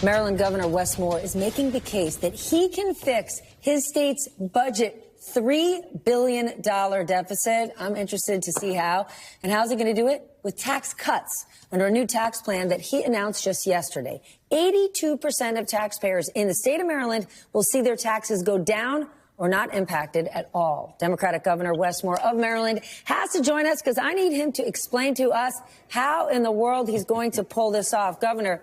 Maryland Governor Wes Moore is making the case that he can fix his state's budget $3 billion deficit. I'm interested to see how. And how's he going to do it? With tax cuts under a new tax plan that he announced just yesterday. 82% of taxpayers in the state of Maryland will see their taxes go down or not impacted at all. Democratic Governor Wes Moore of Maryland has to join us because I need him to explain to us how in the world he's going to pull this off. Governor,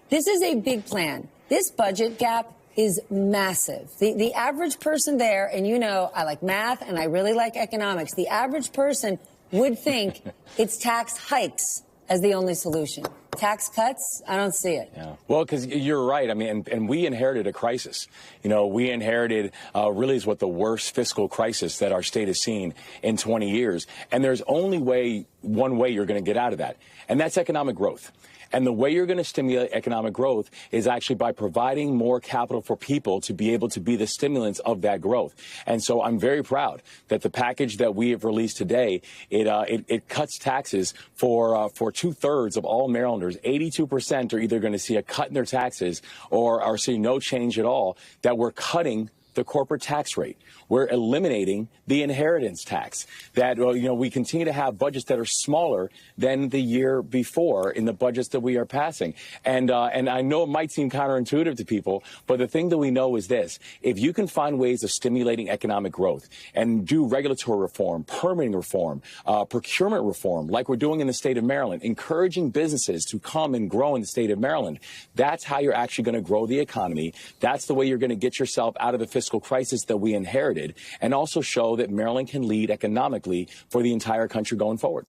this is a big plan. This budget gap is massive. The average person there, and you know I like math and I really like economics, the average person would think it's tax hikes as the only solution. Tax cuts, I don't see it. Yeah. Well, because you're right. I mean, and we inherited a crisis. You know, we inherited really is what the worst fiscal crisis that our state has seen in 20 years. And there's only one way you're going to get out of that, and that's economic growth. And the way you're going to stimulate economic growth is actually by providing more capital for people to be able to be the stimulants of that growth. And so I'm very proud that the package that we have released today, it cuts taxes for 2/3 of all Marylanders. 82% are either going to see a cut in their taxes or are seeing no change at all, that we're cutting the corporate tax rate. We're eliminating the inheritance tax. That, you know, we continue to have budgets that are smaller than the year before in the budgets that we are passing. And I know it might seem counterintuitive to people, but the thing that we know is this: if you can find ways of stimulating economic growth and do regulatory reform, permitting reform, procurement reform, like we're doing in the state of Maryland, encouraging businesses to come and grow in the state of Maryland, that's how you're actually going to grow the economy. That's the way you're going to get yourself out of the fiscal crisis that we inherited, and also show that Maryland can lead economically for the entire country going forward.